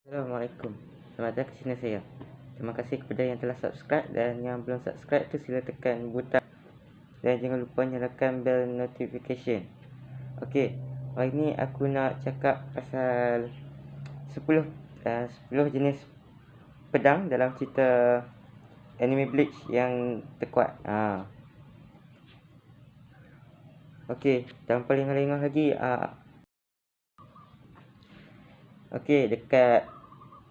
Assalamualaikum. Selamat datang ke channel saya. Terima kasih kepada yang telah subscribe, dan yang belum subscribe tu sila tekan butang dan jangan lupa nyalakan bell notification. Okey, hari ni aku nak cakap pasal 10 jenis pedang dalam cerita anime Bleach yang terkuat. Okey, tanpa lengah-lengah lagi, okey, dekat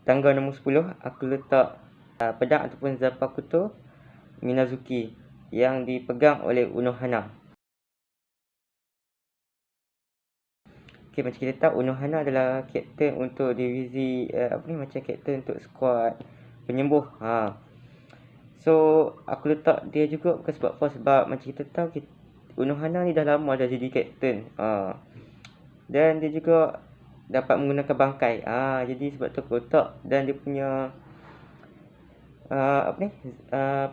tangga nombor 10 aku letak pedang ataupun Zanpakuto Minazuki yang dipegang oleh Unohana. Okey, macam kita tahu Unohana adalah kapten untuk divisi macam kapten untuk skuad penyembuh. So aku letak dia juga bukan sebab apa, sebab macam kita tahu Unohana ni dah lama dah jadi kapten. Dan dia juga dapat menggunakan bangkai. Jadi sebab tu aku letak, dan dia punya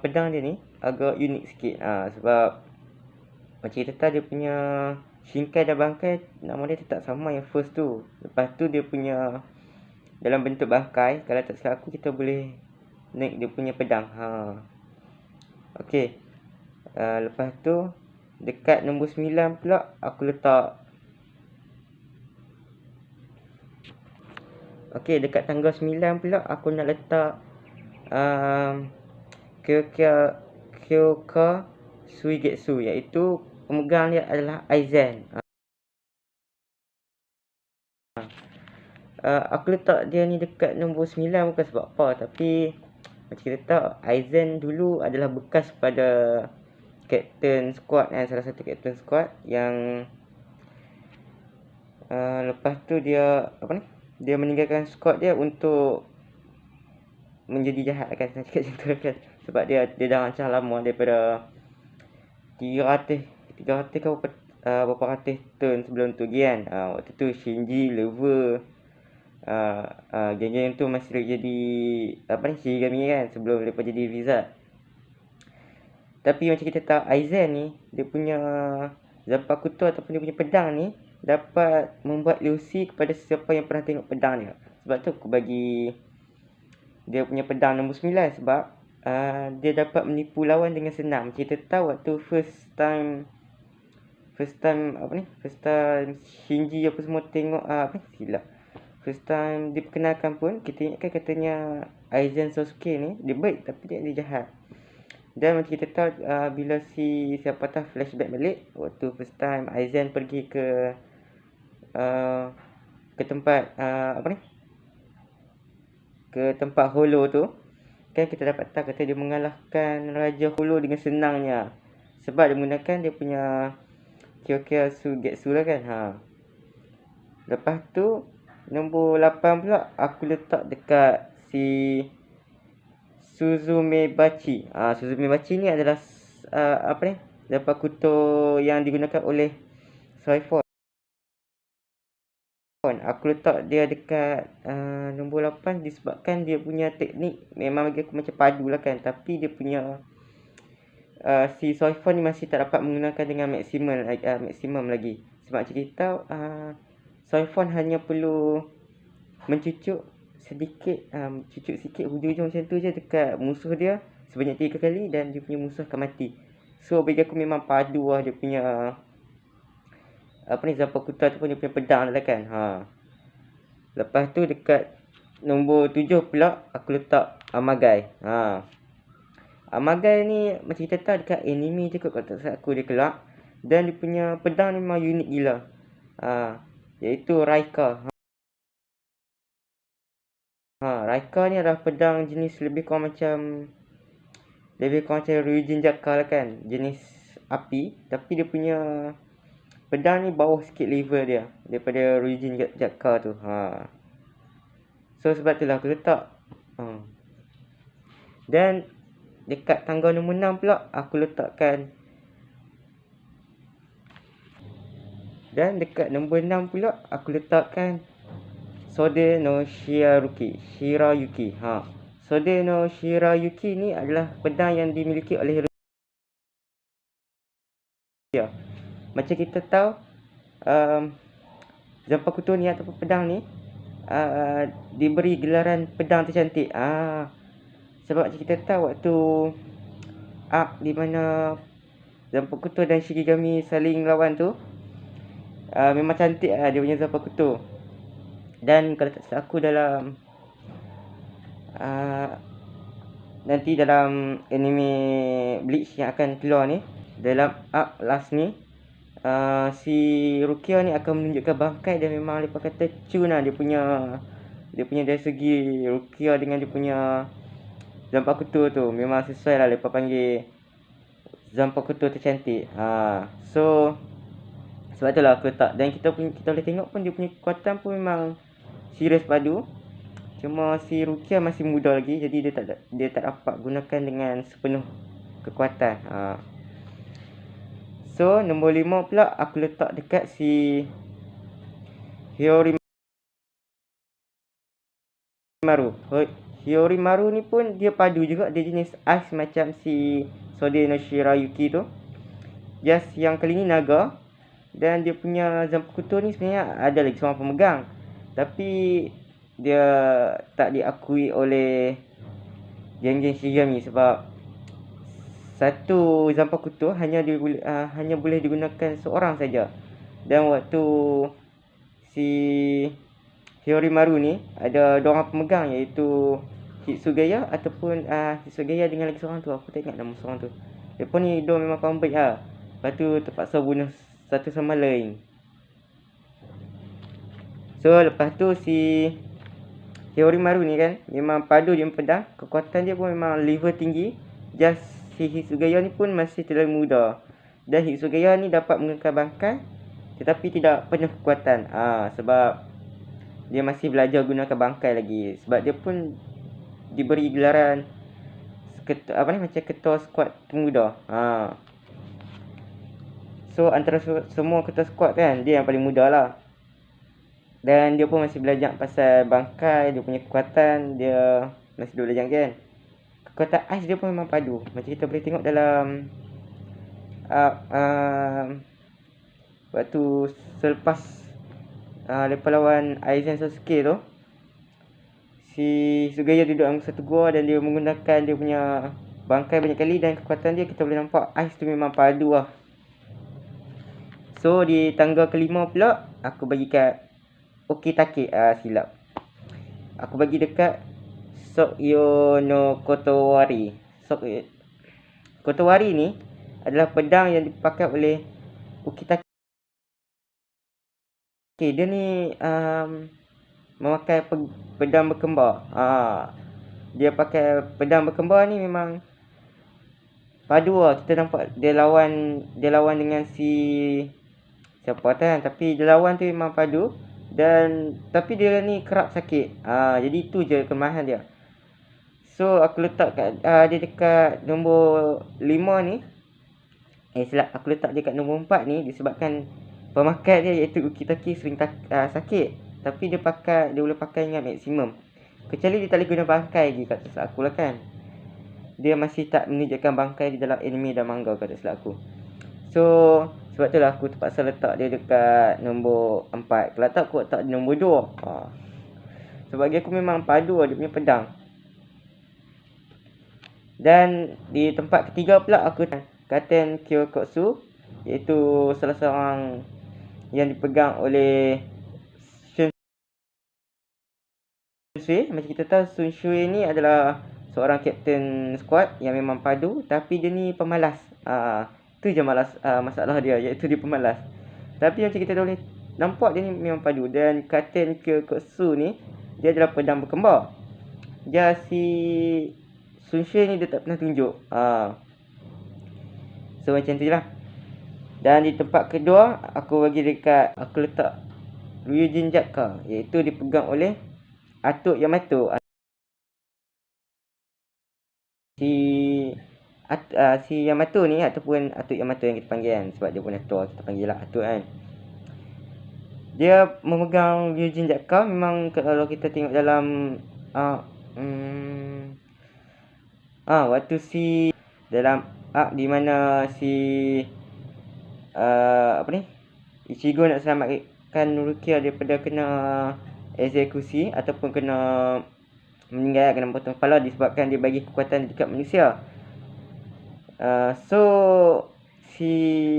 pedang dia ni agak unik sikit. Sebab macam kita tahu dia punya Shinkai dan bangkai nama dia tak sama yang first tu. Lepas tu dia punya dalam bentuk bangkai, kalau tak silap aku kita boleh naik dia punya pedang. Okey. Lepas tu dekat nombor 9 pula aku letak. Okey, dekat tangga 9 pula aku nak letak Kyoka Suigetsu, iaitu pemegang dia adalah Aizen. Aku letak dia ni dekat nombor 9 bukan sebab apa, tapi macam kita tahu Aizen dulu adalah bekas pada kapten squad, salah satu kapten squad yang lepas tu dia dia meninggalkan squad dia untuk menjadi jahat, kan saya cakap macam tu kan, sebab dia dah rancang lama daripada 300 ke berapa ratus tahun sebelum tu kan. Waktu tu Shinji, Lover, geng-geng tu masih jadi Shigami kan, sebelum mereka jadi Wizard. Tapi macam kita tahu Aizen ni, dia punya Zanpakuto ataupun dia punya pedang ni dapat membuat ilusi kepada sesiapa yang pernah tengok pedang dia. Sebab tu aku bagi dia punya pedang nombor 9, sebab dia dapat menipu lawan dengan senang. Kita tahu waktu first time Shinji apa semua tengok first time diperkenalkan pun, kita ingatkan katanya Aizen Sasuke ni dia baik, tapi dia jahat. Dan macam kita tahu bila siapa tahu flashback balik, waktu first time Aizen pergi ke tempat ke tempat Holo tu, kan kita dapat tahu kata dia mengalahkan Raja Holo dengan senangnya, sebab dia menggunakan dia punya Kyoka Suigetsu lah kan. Lepas tu nombor 8 pula aku letak dekat Suzumebachi. Suzumebachi ni adalah Zanpakuto yang digunakan oleh Soifon. Aku letak dia dekat nombor 8 disebabkan dia punya teknik memang bagi aku macam padu lah kan, tapi dia punya si Soifon ni masih tak dapat menggunakan dengan maksimum lagi. Sebab macam kita tahu Soifon hanya perlu mencucuk sedikit, cucuk sikit hujung-hujung macam tu je dekat musuh dia sebanyak 3 kali, dan dia punya musuh akan mati. So bagi aku memang padu lah dia punya Zanpakuto ataupun dia punya pedang lah kan. Lepas tu dekat nombor 7 pula aku letak Amagai. Amagai ni macam kita tahu dekat anime je kot, kalau tak salah aku dia kelak, dan dia punya pedang ni memang unik gila. Iaitu Raika. Raika ni adalah pedang jenis lebih kurang macam Ryujin Jakka lah kan, jenis api, tapi dia punya pedang ni bawah sikit level dia daripada Ryujin Jakka tu. So sebab itulah aku letak. Dan dekat tangga nombor 6 pula aku letakkan. Dan dekat nombor 6 pula aku letakkan Sode no Shirayuki. Sode no Shirayuki ni adalah pedang yang dimiliki oleh Rukia. Macam kita tahu Zanpakuto ni ataupun pedang ni diberi gelaran pedang tercantik. Sebab kita tahu waktu di mana Zanpakuto dan Shikigami saling lawan tu, memang cantik dia punya Zanpakuto. Dan kalau tak salah aku dalam nanti dalam anime Bleach yang akan keluar ni, dalam arc last ni, si Rukia ni akan menunjukkan bangkai dan memang lepas kata cun lah dia punya dari segi Rukia dengan dia punya Zanpakuto tu memang sesuai lah lepas panggil Zanpakuto tercantik. So sebab tu lah aku letak, dan kita boleh tengok pun dia punya kekuatan pun memang serius padu. Cuma si Rukia masih muda lagi, jadi dia tak dapat gunakan dengan sepenuh kekuatan. So nombor 5 pula aku letak dekat si Hiyorimaru. Hiyorimaru ni pun dia padu juga, dia jenis ais macam si Sode no Shirayuki tu. Just yang kali ni naga, dan dia punya Zanpakuto ni sebenarnya ada lagi seorang pemegang, tapi dia tak diakui oleh geng-geng Shigami sebab satu Zanpakuto hanya boleh digunakan seorang saja. Dan waktu si Hiyorimaru ni ada dua orang pemegang, iaitu Hitsugaya ataupun Hitsugaya dengan lagi seorang tu, aku tak ingat nama seorang tu. Mereka ni dua memang kawan baik lah. Lepas tu terpaksa bunuh satu sama lain. So lepas tu si Hiyorimaru ni kan memang padu dia pedang, kekuatan dia pun memang level tinggi. Just si Hitsugaya ni pun masih terlalu muda, dan Hitsugaya ni dapat menggunakan bangkai tetapi tidak penuh kekuatan. Sebab dia masih belajar gunakan bangkai lagi, sebab dia pun diberi gelaran macam ketua skuad termuda. So antara semua ketua skuad kan, dia yang paling muda lah. Dan dia pun masih belajar pasal bangkai, dia punya kekuatan, dia masih belajar kan. Kekuatan ais dia pun memang padu, macam kita boleh tengok dalam waktu selepas lepas lawan Aizen Sasuke tu, si Sugaya duduk dalam satu gua dan dia menggunakan dia punya bangkai banyak kali, dan kekuatan dia kita boleh nampak ais tu memang padu lah. So di tangga kelima pula aku bagi kat Okitake. Silap, aku bagi dekat Sokyo no Kotowari. Kotowari ni adalah pedang yang dipakai oleh Okitake. Dia ni memakai pedang berkembar. Dia pakai pedang berkembar ni memang padu lah. Kita nampak dia lawan dengan si siapa kan, tapi dia lawan tu memang padu. Dan tapi dia ni kerap sakit. Jadi itu je kelemahan dia. So aku letak dia dekat nombor 5 ni. Silap, aku letak dia kat nombor 4 ni disebabkan pemakai dia iaitu Okitake sering sakit, tapi dia boleh pakai dengan maksimum. Kecuali dia tak boleh guna bangkai lagi kat silap aku lah kan. Dia masih tak menunjukkan bangkai di dalam anime dan manga kat silap aku. So sebab tu lah aku terpaksa letak dia dekat nombor 4. Kalau tak aku letak di nombor 2. Sebab aku memang padu lah dia punya pedang. Dan di tempat ketiga pula aku Katen Kyokotsu, iaitu salah seorang yang dipegang oleh Sun Shui. Macam kita tahu Sun Shui ni adalah seorang kapten squad yang memang padu, tapi dia ni pemalas. Tu je masalah dia, iaitu dia pemalas. Tapi macam kita boleh nampak dia ni memang padu. Dan Katen Kyokotsu ni dia adalah pedang berkembar. Dia si Sun Shui ni dia tak pernah tunjuk. So macam tu je lah. Dan di tempat kedua aku letak Ryujin Jakka, iaitu dipegang oleh Atuk Yamato. Si Yamato ni ataupun Atuk Yamato yang kita panggil kan, sebab dia pun tua, kita panggil lah Atuk kan. Dia memegang Ryujin Jakka. Memang kalau kita tengok dalam waktu si dalam di mana si Ichigo nak selamatkan Rukia daripada kena eksekusi ataupun kena meninggal, kena potong kepala disebabkan dia bagi kekuatan dekat manusia. So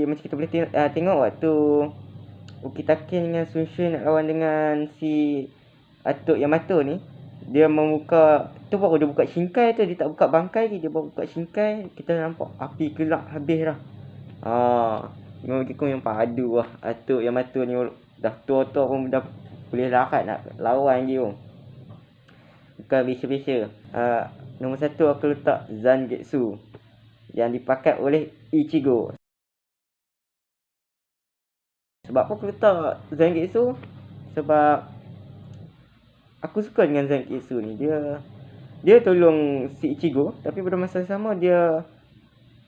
macam kita boleh tengok waktu Ukitake dengan Sun Shu nak lawan dengan si Atuk Yamato ni, dia membuka tu, baru dia buka Shinkai tu, dia tak buka bangkai, dia baru buka Shinkai, kita nampak api gelap habis dah. Memang bagi aku yang padu lah Atuk Yamato ni, dah tua-tua pun dah boleh larat nak lawan dia. Bukan biasa-biasa. Nombor 1 aku letak Zangetsu yang dipakai oleh Ichigo. Sebab apa aku letak Zangetsu? Sebab aku suka dengan Zangetsu ni. Dia tolong si Ichigo, tapi pada masa sama dia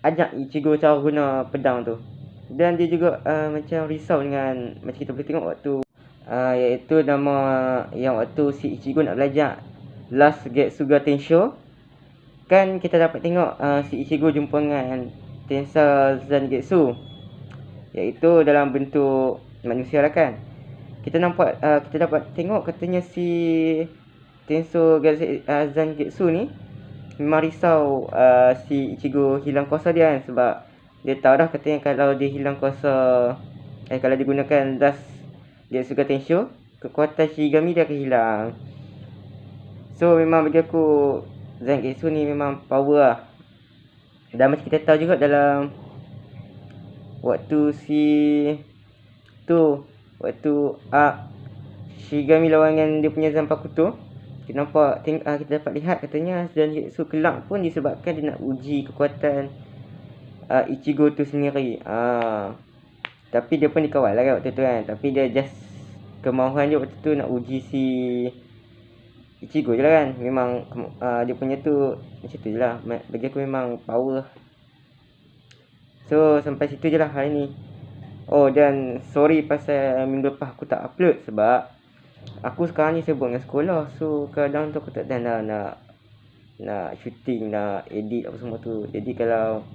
ajak Ichigo cara guna pedang tu. Dan dia juga macam risau dengan, macam kita boleh tengok waktu iaitu nama yang waktu si Ichigo nak belajar Last Getsuga Tensho, kan kita dapat tengok si Ichigo jumpa dengan Tensa Zangetsu, iaitu dalam bentuk manusia lah kan. Kita dapat tengok katanya si Tenso Zangetsu ni memang risau si Ichigo hilang kuasa dia kan, sebab dia tahu dah katanya kalau dia hilang kuasa, kalau dia gunakan Last Getsuga Tensho, kekuatan Shigami dia akan hilang. So memang bagi aku Zangetsu ni memang power lah. Dan macam kita tahu juga dalam waktu waktu Shigami lawan dengan dia punya Zanpakuto tu, kita dapat lihat katanya Zangetsu kelak pun disebabkan dia nak uji kekuatan Ichigo tu sendiri. Tapi dia pun dikawal lah kan waktu tu kan. Tapi dia just kemahuan dia waktu tu nak uji si Ichigo je lah kan. Memang dia punya tu macam tu je lah. Bagi aku memang power. So sampai situ je lah hari ni. Oh, dan sorry pasal minggu lepas aku tak upload, sebab aku sekarang ni sibuk dengan sekolah. So kadang tu aku tak tahan nak shooting, nak edit apa semua tu. Jadi kalau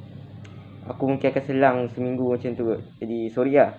aku mungkin akan selang seminggu macam tu. Jadi sorry lah.